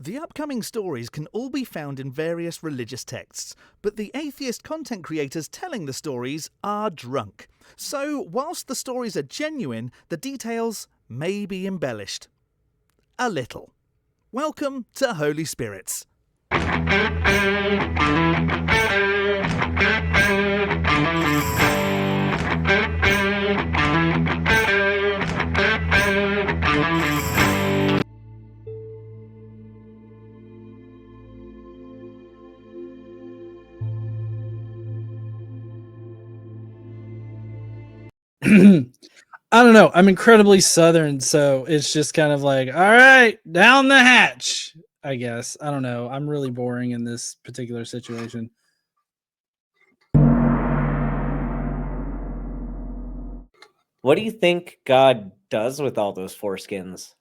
The upcoming stories can all be found in various religious texts, but the atheist content creators telling the stories are drunk. So, whilst the stories are genuine, the details may be embellished. A little. Welcome to Holy Spirits. I don't know. I'm incredibly Southern, so it's just kind of like, all right, down the hatch, I guess. I don't know. I'm really boring in this particular situation. What do you think God does with all those foreskins?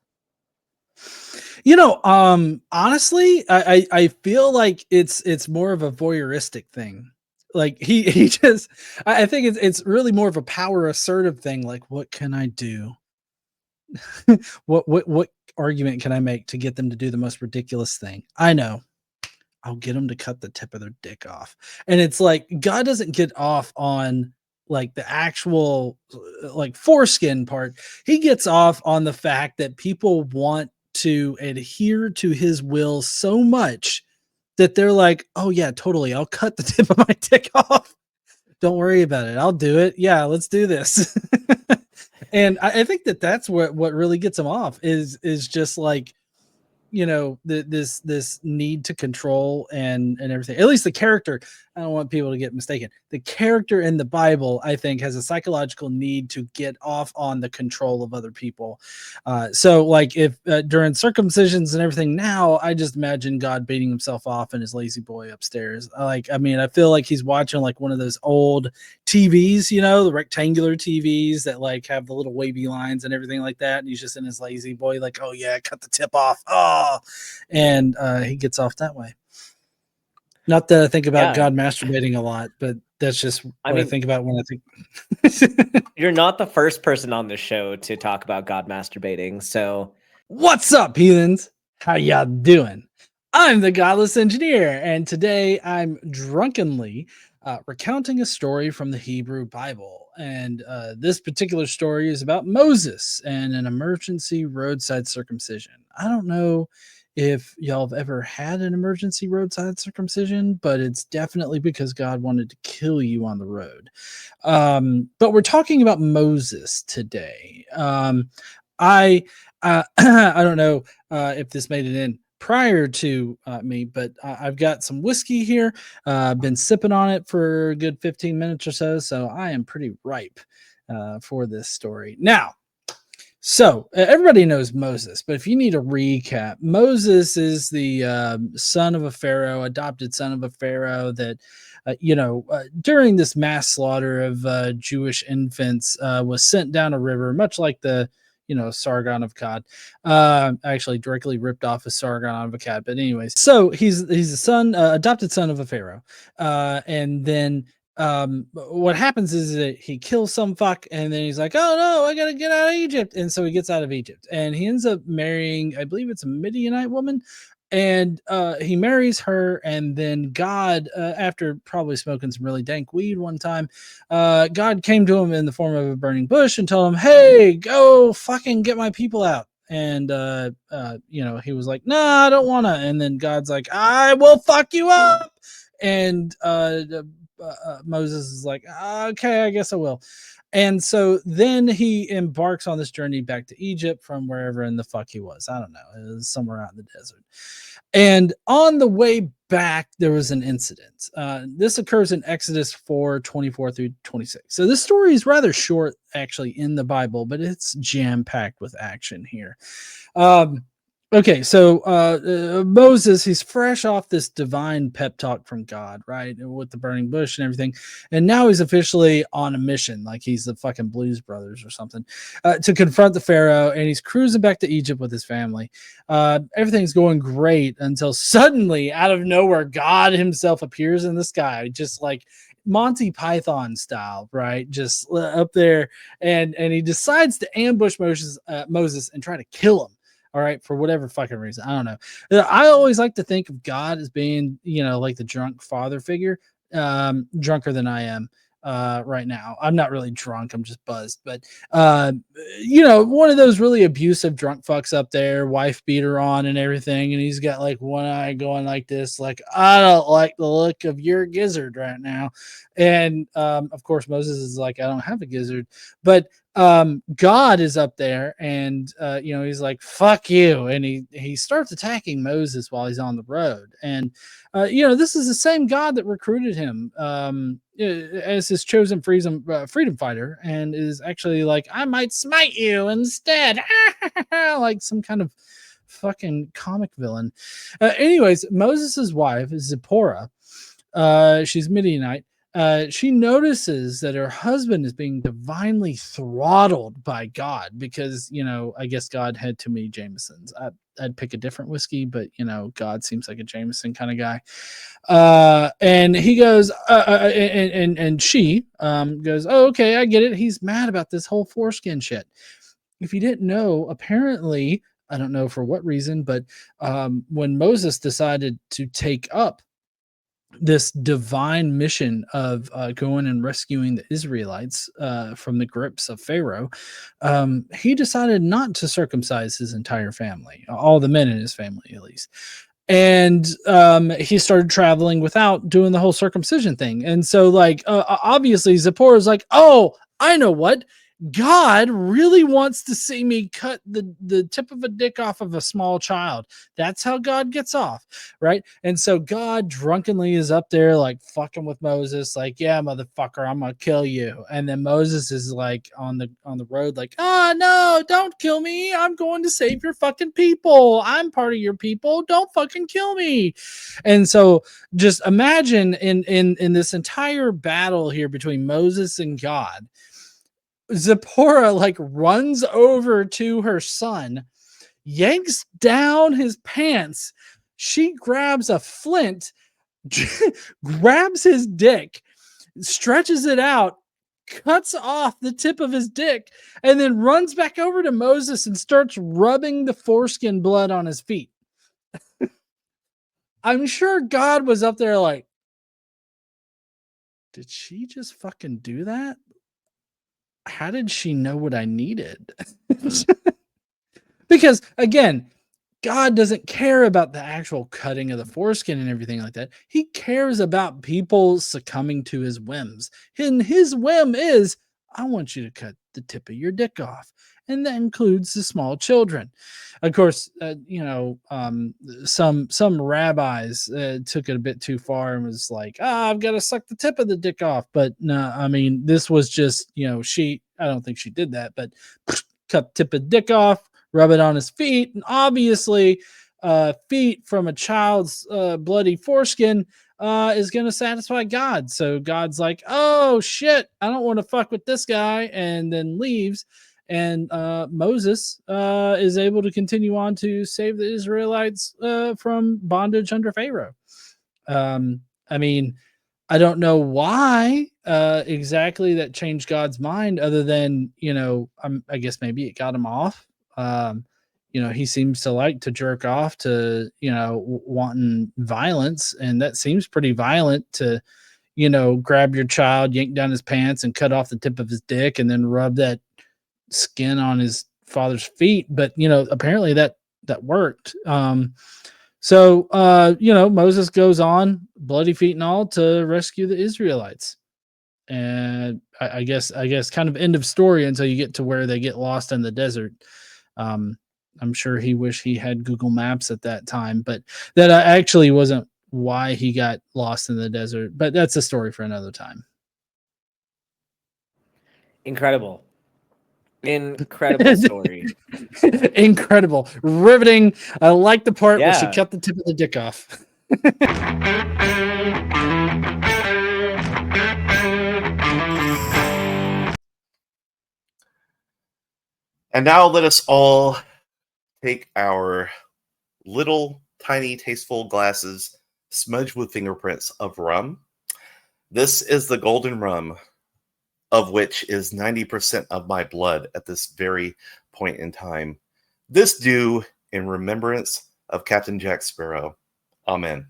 Honestly, I feel like it's more of a voyeuristic thing. Like he just I think it's really more of a power assertive thing. Like, what can I do? What argument can I make to get them to do the most ridiculous thing? I know. I'll get them to cut the tip of their dick off. And it's like God doesn't get off on like the actual like foreskin part. He gets off on the fact that people want to adhere to his will so much that they're like, "Oh yeah, totally. I'll cut the tip of my dick off. Don't worry about it. I'll do it. Yeah, let's do this." And I think that's what really gets him off is just like, this need to control and everything. At least the character, I don't want people to get mistaken. The character in the Bible, I think, has a psychological need to get off on the control of other people. So like if during circumcisions and everything now, I just imagine God beating himself off in his lazy boy upstairs. I feel like he's watching like one of those old TVs, the rectangular TVs that like have the little wavy lines and everything like that. And he's just in his lazy boy, like, oh yeah, cut the tip off. Oh, and he gets off that way. Not that I think about God masturbating a lot, but that's just what I think about when I think. You're not the first person on this show to talk about God masturbating. So what's up, heathens? How y'all doing? I'm the Godless Engineer, and today I'm drunkenly recounting a story from the Hebrew Bible. And this particular story is about Moses and an emergency roadside circumcision. I don't know if y'all have ever had an emergency roadside circumcision, but it's definitely because God wanted to kill you on the road. But we're talking about Moses today. I don't know if this made it in prior to me, but I've got some whiskey here. I've been sipping on it for a good 15 minutes or so I am pretty ripe for this story. Now, so everybody knows Moses, but if you need a recap, Moses is the son of a pharaoh, adopted son of a pharaoh that, during this mass slaughter of Jewish infants was sent down a river, much like the Sargon of Akkad, actually directly ripped off of Sargon of Akkad. But anyways, so he's a son, adopted son of a pharaoh, and then what happens is that he kills some fuck, and then he's like, oh no, I gotta get out of Egypt. And so he gets out of Egypt, and he ends up marrying, I believe it's a Midianite woman, and he marries her. And then God, after probably smoking some really dank weed one time, God came to him in the form of a burning bush and told him, hey, go fucking get my people out. And he was like, nah, I don't wanna. And then God's like, I will fuck you up. And Moses is like, okay, I guess I will. And so then he embarks on this journey back to Egypt from wherever in the fuck he was. I don't know. It was somewhere out in the desert. And on the way back, there was an incident. This occurs in Exodus 4:24 through 26. So this story is rather short, actually, in the Bible, but it's jam-packed with action here. Okay, so Moses, he's fresh off this divine pep talk from God, right? With the burning bush and everything. And now he's officially on a mission, like he's the fucking Blues Brothers or something, to confront the Pharaoh. And he's cruising back to Egypt with his family. Everything's going great until suddenly, out of nowhere, God himself appears in the sky, just like Monty Python style, right? Just up there. And he decides to ambush Moses and try to kill him. All right, for whatever fucking reason, I don't know. I always like to think of God as being, like the drunk father figure, drunker than I am right now. I'm not really drunk, I'm just buzzed, but one of those really abusive drunk fucks up there, wife beat her on and everything, and he's got like one eye going like this, like, I don't like the look of your gizzard right now. And of course Moses is like, I don't have a gizzard, but God is up there, and he's like, fuck you, and he starts attacking Moses while he's on the road. And this is the same God that recruited him as his chosen freedom fighter, and is actually like, I might smite you instead, like some kind of fucking comic villain. Anyways, Moses's wife is Zipporah. She's Midianite. She notices that her husband is being divinely throttled by God because, I guess God had too many Jamesons. I'd pick a different whiskey, but, God seems like a Jameson kind of guy. And he goes, and she goes, oh, okay, I get it. He's mad about this whole foreskin shit. If you didn't know, apparently, I don't know for what reason, but when Moses decided to take up this divine mission of going and rescuing the Israelites from the grips of Pharaoh, he decided not to circumcise his entire family, all the men in his family at least. And he started traveling without doing the whole circumcision thing. And so, like, obviously, Zipporah's like, oh, I know what. God really wants to see me cut the tip of a dick off of a small child. That's how God gets off, right? And so God drunkenly is up there like fucking with Moses, like, yeah, motherfucker, I'm gonna kill you. And then Moses is like on the road, like, oh no, don't kill me. I'm going to save your fucking people. I'm part of your people. Don't fucking kill me. And so just imagine in this entire battle here between Moses and God, Zipporah like runs over to her son, yanks down his pants. She grabs a flint, grabs his dick, stretches it out, cuts off the tip of his dick, and then runs back over to Moses and starts rubbing the foreskin blood on his feet. I'm sure God was up there like, did she just fucking do that? How did she know what I needed? Because again, God doesn't care about the actual cutting of the foreskin and everything like that. He cares about people succumbing to his whims. And his whim is, I want you to cut the tip of your dick off. And that includes the small children. Of course, some rabbis took it a bit too far and was like, I've got to suck the tip of the dick off. But no, I mean, this was just, I don't think she did that, but cut the tip of the dick off, rub it on his feet. And obviously, feet from a child's bloody foreskin is going to satisfy God. So God's like, oh shit, I don't want to fuck with this guy, and then leaves. And Moses is able to continue on to save the Israelites from bondage under Pharaoh. I mean, I don't know why exactly that changed God's mind, other than, I guess maybe it got him off. He seems to like to jerk off to, wanting violence. And that seems pretty violent to, grab your child, yank down his pants and cut off the tip of his dick and then rub that skin on his father's feet. But, apparently that worked. Moses goes on, bloody feet and all, to rescue the Israelites. And I guess kind of end of story until you get to where they get lost in the desert. I'm sure he wished he had Google Maps at that time, but that actually wasn't why he got lost in the desert. But that's a story for another time. Incredible story. Incredible. Riveting. I like the part where she cut the tip of the dick off. And now let us all take our little tiny tasteful glasses smudged with fingerprints of rum. This is the golden rum, of which is 90% of my blood at this very point in time. This dew in remembrance of Captain Jack Sparrow. Amen.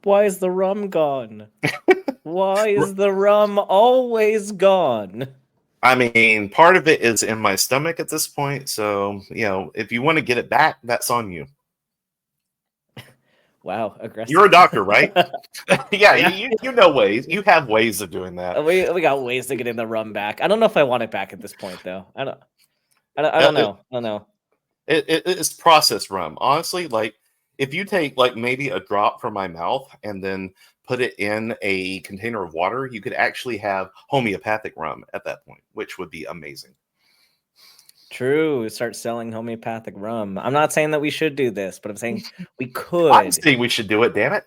Why is the rum gone? Why is the rum always gone? I mean, part of it is in my stomach at this point, so, if you want to get it back, that's on you. Wow, aggressive. You're a doctor, right? Yeah, Yeah. you know ways. You have ways of doing that. We got ways to get the rum back. I don't know if I want it back at this point, though. I don't know. I don't know. It's processed rum. Honestly, like, if you take, like, maybe a drop from my mouth and then put it in a container of water, you could actually have homeopathic rum at that point, which would be amazing. True. Start selling homeopathic rum. I'm not saying that we should do this, but I'm saying we could. I'm saying we should do it, damn it.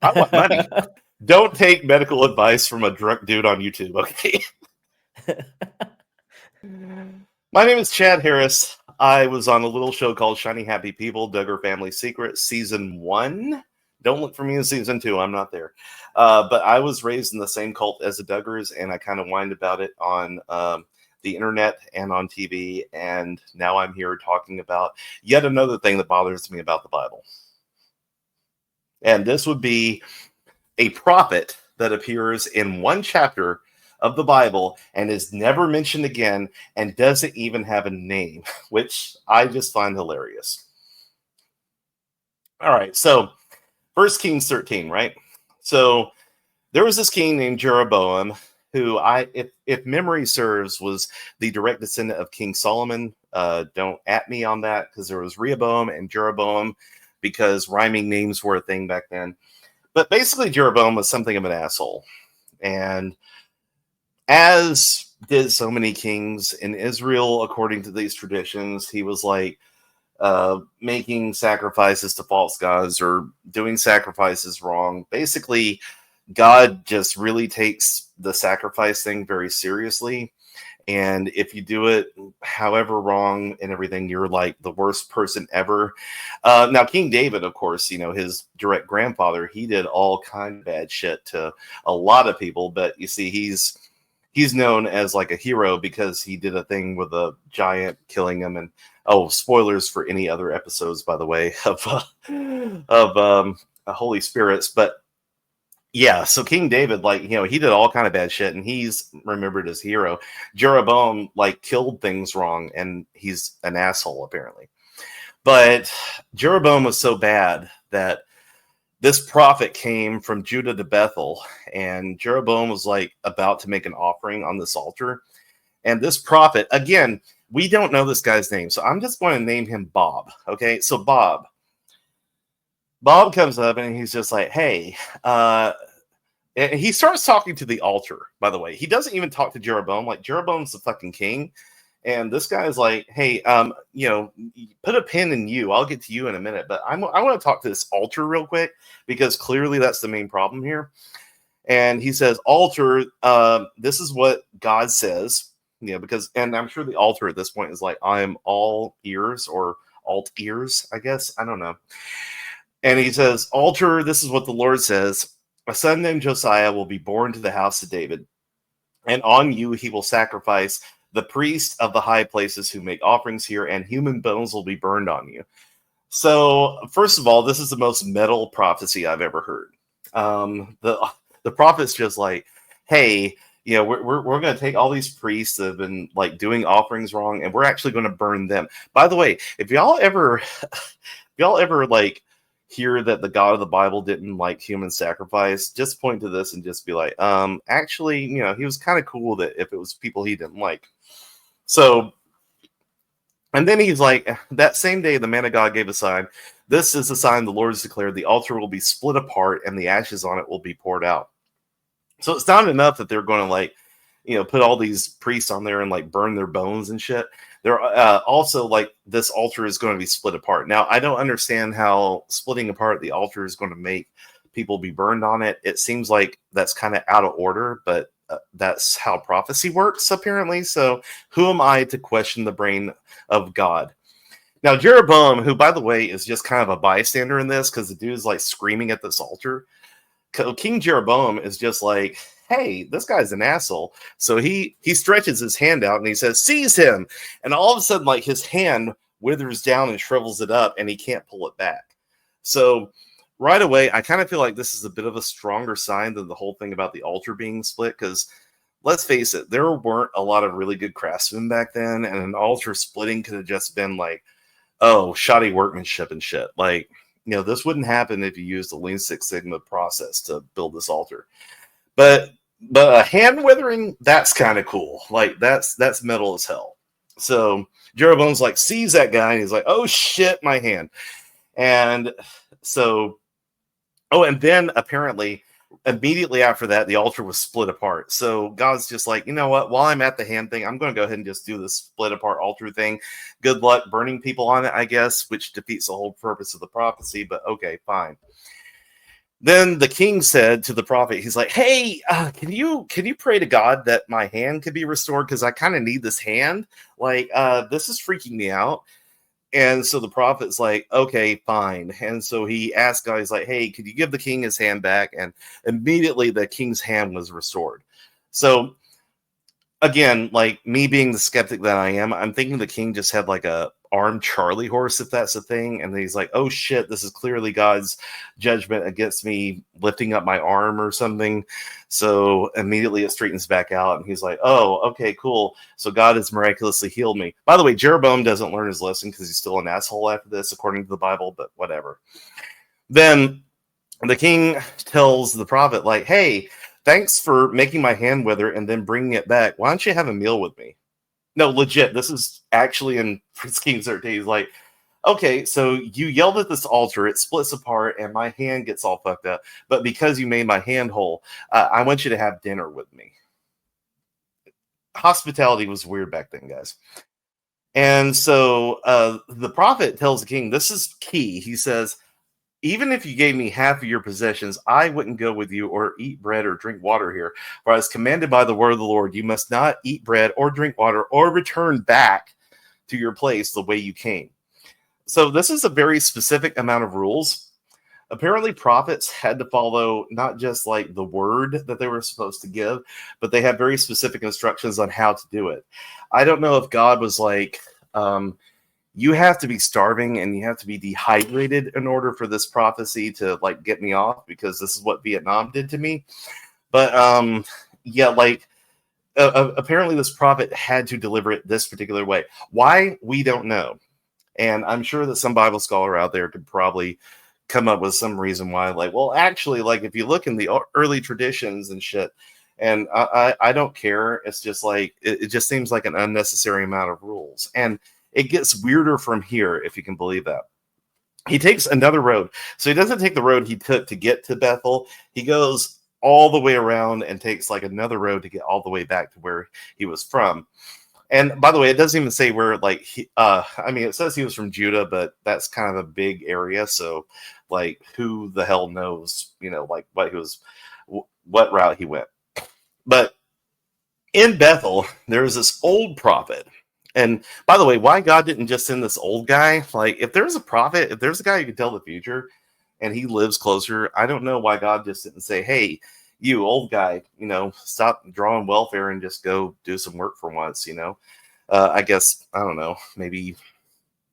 I want money. Don't take medical advice from a drunk dude on YouTube, okay? My name is Chad Harris. I was on a little show called Shiny Happy People, Duggar Family Secrets, Season 1. Don't look for me in Season 2. I'm not there. But I was raised in the same cult as the Duggars, and I kind of whined about it on the internet and on TV, and now I'm here talking about yet another thing that bothers me about the Bible. And this would be a prophet that appears in one chapter of the Bible and is never mentioned again and doesn't even have a name, which I just find hilarious. All right, so 1 Kings 13, right? So there was this king named Jeroboam who, if memory serves, was the direct descendant of King Solomon. Don't at me on that, because there was Rehoboam and Jeroboam, because rhyming names were a thing back then. But basically, Jeroboam was something of an asshole. And as did so many kings in Israel, according to these traditions, he was like making sacrifices to false gods or doing sacrifices wrong. Basically, God just really takes the sacrifice thing very seriously. And if you do it however wrong and everything, you're like the worst person ever. Now, King David, of course, his direct grandfather, he did all kind of bad shit to a lot of people. But you see, he's known as like a hero because he did a thing with a giant killing him. And spoilers for any other episodes, by the way, of Holy Spirits. But yeah, so King David, he did all kind of bad shit, and he's remembered as hero. Jeroboam, killed things wrong, and he's an asshole, apparently. But Jeroboam was so bad that this prophet came from Judah to Bethel, and Jeroboam was, about to make an offering on this altar. And this prophet, again, we don't know this guy's name, so I'm just going to name him Bob, okay? So Bob comes up, and he's just like, hey, and he starts talking to the altar, by the way. He doesn't even talk to Jeroboam. Jeroboam's the fucking king. And this guy is like, hey, put a pin in you. I'll get to you in a minute. But I want to talk to this altar real quick, because clearly that's the main problem here. And he says, altar, this is what God says. And I'm sure the altar at this point is like, I am all ears, or alt ears, I guess. I don't know. And he says, altar, this is what the Lord says. A son named Josiah will be born to the house of David, and on you he will sacrifice the priest of the high places who make offerings here, and human bones will be burned on you. So, first of all, this is the most metal prophecy I've ever heard. The prophet's just like, hey, we're going to take all these priests that have been doing offerings wrong, and we're actually going to burn them. By the way, if y'all ever hear that the God of the Bible didn't like human sacrifice, just point to this and just be like, actually, he was kind of cool that if it was people he didn't like. So, and then he's like, that same day the man of God gave a sign. This is the sign the Lord has declared. The altar will be split apart and the ashes on it will be poured out. So it's not enough that they're going to put all these priests on there and burn their bones and shit. They're also this altar is going to be split apart. Now, I don't understand how splitting apart the altar is going to make people be burned on it. It seems like that's kind of out of order, but that's how prophecy works, apparently. So who am I to question the brain of God? Now, Jeroboam, who, by the way, is just kind of a bystander in this, because the dude is screaming at this altar. King Jeroboam is just like, hey, this guy's an asshole. So he stretches his hand out and he says, seize him. And all of a sudden, like, his hand withers down and shrivels it up and he can't pull it back. So right away, I kind of feel like this is a bit of a stronger sign than the whole thing about the altar being split, because let's face it, there weren't a lot of really good craftsmen back then, and an altar splitting could have just been like, oh, shoddy workmanship and shit. Like, this wouldn't happen if you used the Lean Six Sigma process to build this altar. But a hand withering, that's kind of cool. Like, that's metal as hell. So Jeroboam's like, sees that guy, and he's like, oh shit, my hand. And so, and then apparently immediately after that, the altar was split apart. So God's just like, you know what? While I'm at the hand thing, I'm going to go ahead and just do this split apart altar thing. Good luck burning people on it, I guess, which defeats the whole purpose of the prophecy. But okay, fine. Then the king said to the prophet, he's like, hey, can you pray to God that my hand can be restored? Because I kind of need this hand. Like, this is freaking me out. And so the prophet's like, okay, fine. And so he asked God, he's like, hey, could you give the king his hand back? And immediately the king's hand was restored. So again, like, me being the skeptic that I am, I'm thinking the king just had like a armed Charlie horse, if that's a thing. And then he's like, oh shit, this is clearly God's judgment against me lifting up my arm or something. So immediately it straightens back out. And he's like, oh, okay, cool. So God has miraculously healed me. By the way, Jeroboam doesn't learn his lesson because he's still an asshole after this, according to the Bible, but whatever. Then the king tells the prophet, like, hey, thanks for making my hand wither and then bringing it back. Why don't you have a meal with me? No, legit. This is actually in King 13. He's like, okay, so you yelled at this altar, it splits apart, and my hand gets all fucked up. But because you made my hand whole, I want you to have dinner with me. Hospitality was weird back then, guys. And so the prophet tells the king, this is key. He says, even if you gave me half of your possessions, I wouldn't go with you or eat bread or drink water here. For as commanded by the word of the Lord, you must not eat bread or drink water or return back to your place the way you came. So this is a very specific amount of rules. Apparently prophets had to follow not just like the word that they were supposed to give, but they had very specific instructions on how to do it. I don't know if God was like, you have to be starving and you have to be dehydrated in order for this prophecy to like get me off, because this is what Vietnam did to me. But yeah, like apparently this prophet had to deliver it this particular way. Why? We don't know. And I'm sure that some Bible scholar out there could probably come up with some reason why, like, well, actually, like, if you look in the early traditions and shit, and I don't care. It's just like, it just seems like an unnecessary amount of rules. And it gets weirder from here, if you can believe that. He takes another road. So he doesn't take the road he took to get to Bethel. He goes all the way around and takes like another road to get all the way back to where he was from. And by the way, it doesn't even say where, like, I mean, it says he was from Judah, but that's kind of a big area. So like, who the hell knows, like what route he went. But in Bethel, there was this old prophet. And by the way, why God didn't just send this old guy? Like, if there's a prophet, if there's a guy who can tell the future and he lives closer, I don't know why God just didn't say, hey, you old guy, stop drawing welfare and just go do some work for once, I guess, I don't know, maybe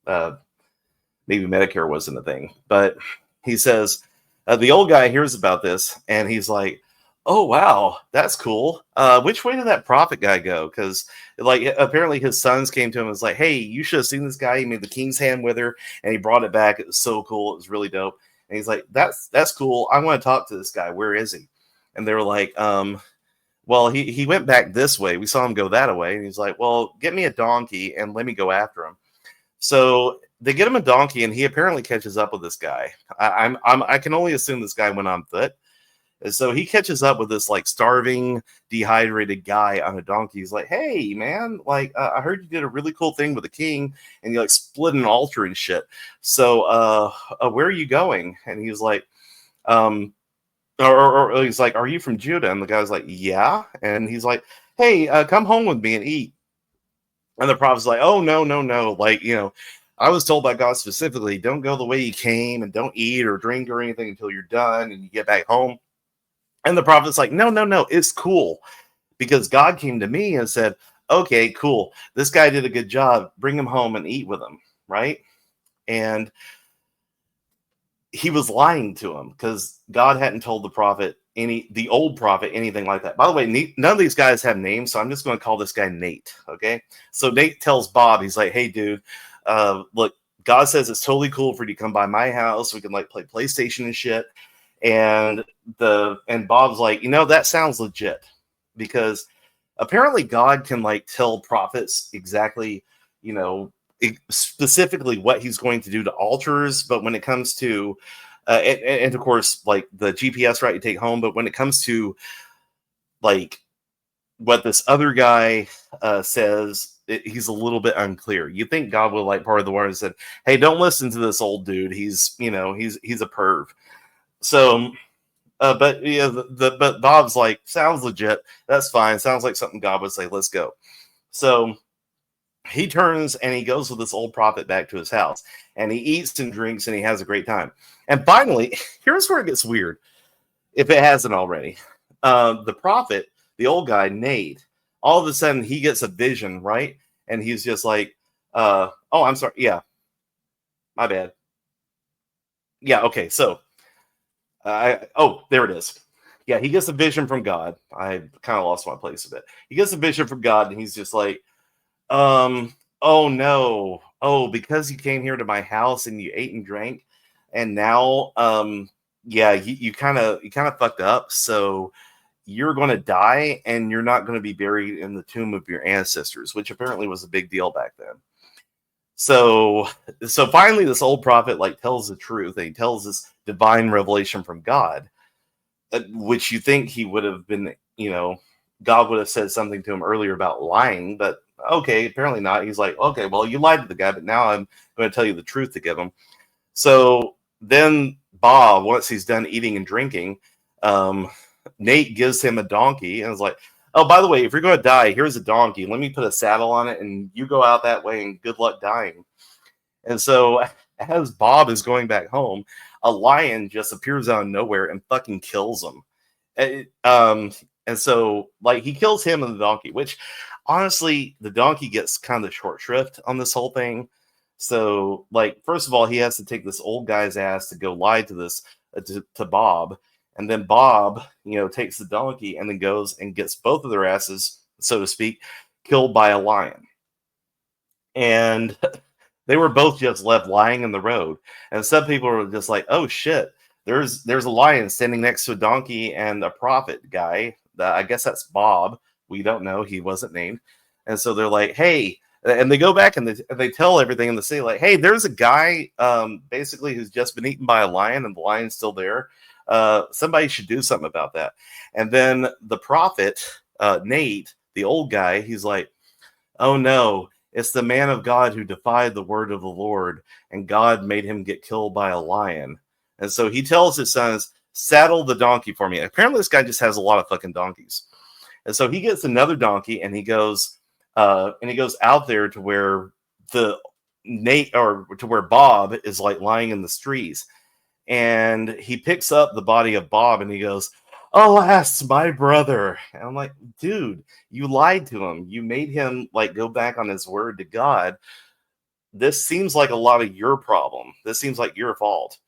Medicare wasn't a thing. But he says, the old guy hears about this and he's like, oh, wow, that's cool. Which way did that prophet guy go? Because like, apparently his sons came to him and was like, hey, you should have seen this guy. He made the king's hand wither and he brought it back. It was so cool. It was really dope. And he's like, that's cool. I want to talk to this guy. Where is he? And they were like, well, he went back this way. We saw him go that way. And he's like, well, get me a donkey and let me go after him. So they get him a donkey and he apparently catches up with this guy. I can only assume this guy went on foot. And so he catches up with this like starving, dehydrated guy on a donkey. He's like, hey, man, like, I heard you did a really cool thing with the king and you like split an altar and shit. So where are you going? And he was like, or he's like, are you from Judah? And the guy's like, yeah. And he's like, hey, come home with me and eat. And the prophet's like, oh, no. Like, I was told by God specifically, don't go the way you came and don't eat or drink or anything until you're done and you get back home. And the prophet's like, no, it's cool. Because God came to me and said, okay, cool. This guy did a good job. Bring him home and eat with him, right? And he was lying to him because God hadn't told the old prophet, anything like that. By the way, none of these guys have names, so I'm just going to call this guy Nate, okay? So Nate tells Bob, he's like, hey, dude, look, God says it's totally cool for you to come by my house. We can like play PlayStation and shit. And Bob's like, that sounds legit, because apparently God can like tell prophets exactly, specifically what he's going to do to altars. But when it comes to, and of course, like the GPS route you take home, but when it comes to like what this other guy says, he's a little bit unclear. You think God would like part of the word and said, hey, don't listen to this old dude. He's a perv. So, but Bob's like, sounds legit. That's fine. Sounds like something God would say. Let's go. So he turns and he goes with this old prophet back to his house, and he eats and drinks and he has a great time. And finally, here's where it gets weird, if it hasn't already. The prophet, the old guy, Nate, all of a sudden he gets a vision, right? And he's just like, oh, I'm sorry. Yeah, my bad. Yeah, okay. So, there it is. Yeah, he gets a vision from God. I kind of lost my place a bit. He gets a vision from God, and he's just like, oh no. Oh, because you came here to my house and you ate and drank, and now, yeah, you kind of fucked up. So you're going to die, and you're not going to be buried in the tomb of your ancestors, which apparently was a big deal back then. So finally, this old prophet like tells the truth, and he tells this divine revelation from God, which you think he would have been, God would have said something to him earlier about lying, but okay, apparently not. He's like, okay, well, you lied to the guy, but now I'm going to tell you the truth to give him. So then Bob, once he's done eating and drinking, Nate gives him a donkey and is like, oh, by the way, if you're going to die, here's a donkey. Let me put a saddle on it, and you go out that way, and good luck dying. And so as Bob is going back home, a lion just appears out of nowhere and fucking kills him. And so, like, he kills him and the donkey, which, honestly, the donkey gets kind of short shrift on this whole thing. So, like, first of all, he has to take this old guy's ass to go lie to this, to Bob. And then Bob, takes the donkey and then goes and gets both of their asses, so to speak, killed by a lion. And they were both just left lying in the road. And some people were just like, oh shit, there's a lion standing next to a donkey and a prophet guy. I guess that's Bob. We don't know. He wasn't named. And so they're like, hey, and they go back and they tell everything in the city, like, hey, there's a guy basically who's just been eaten by a lion, and the lion's still there. Somebody should do something about that. And then the prophet, Nate, the old guy, he's like, oh no, it's the man of God who defied the word of the Lord, and God made him get killed by a lion. And so he tells his sons, saddle the donkey for me. Apparently this guy just has a lot of fucking donkeys. And so he gets another donkey, and he goes out there to where to where Bob is like lying in the streets. And he picks up the body of Bob, and he goes, alas, my brother. And I'm like, dude, you lied to him. You made him like go back on his word to God. This seems like a lot of your problem. This seems like your fault.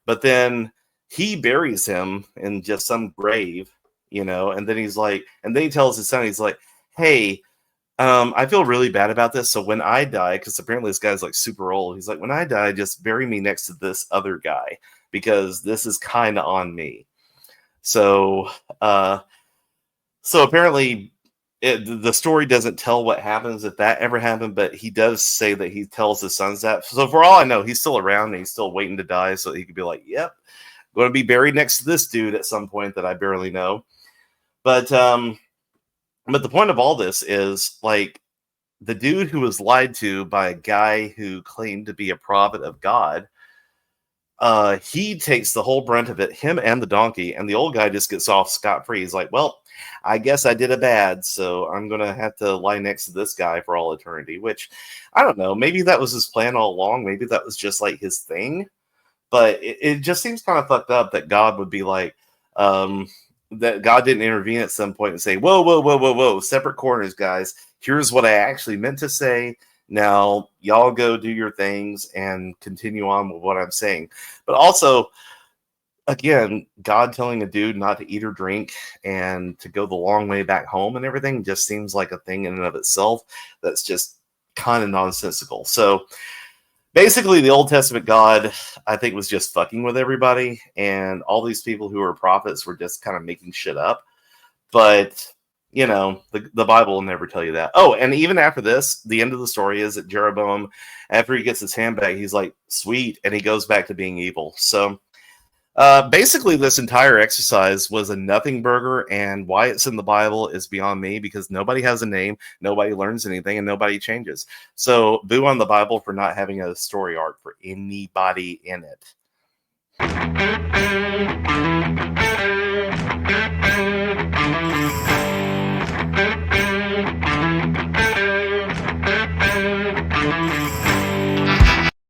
But then he buries him in just some grave, and then he's like, and then he tells his son, he's like, hey, I feel really bad about this. So when I die, because apparently this guy's like super old, he's like, when I die, just bury me next to this other guy, because this is kind of on me. So apparently the story doesn't tell what happens if that ever happened, but he does say that he tells his sons that. So for all I know, he's still around and he's still waiting to die, so he could be like, yep, going to be buried next to this dude at some point that I barely know. But the point of all this is, like, the dude who was lied to by a guy who claimed to be a prophet of God, he takes the whole brunt of it, him and the donkey, and the old guy just gets off scot-free. He's like, well, I guess I did a bad, so I'm going to have to lie next to this guy for all eternity, which, I don't know, maybe that was his plan all along. Maybe that was just, like, his thing. But it just seems kind of fucked up that God would be like, that God didn't intervene at some point and say, whoa, separate corners, guys. Here's what I actually meant to say. Now, y'all go do your things and continue on with what I'm saying. But also, again, God telling a dude not to eat or drink and to go the long way back home and everything just seems like a thing in and of itself that's just kind of nonsensical. So basically, the Old Testament God, I think, was just fucking with everybody, and all these people who were prophets were just kind of making shit up. But, you know, the Bible will never tell you that. Oh, and even after this, the end of the story is that Jeroboam, after he gets his hand back, he's like, sweet, and he goes back to being evil. So basically, this entire exercise was a nothing burger, and why it's in the Bible is beyond me because nobody has a name, nobody learns anything, and nobody changes. So, boo on the Bible for not having a story arc for anybody in it.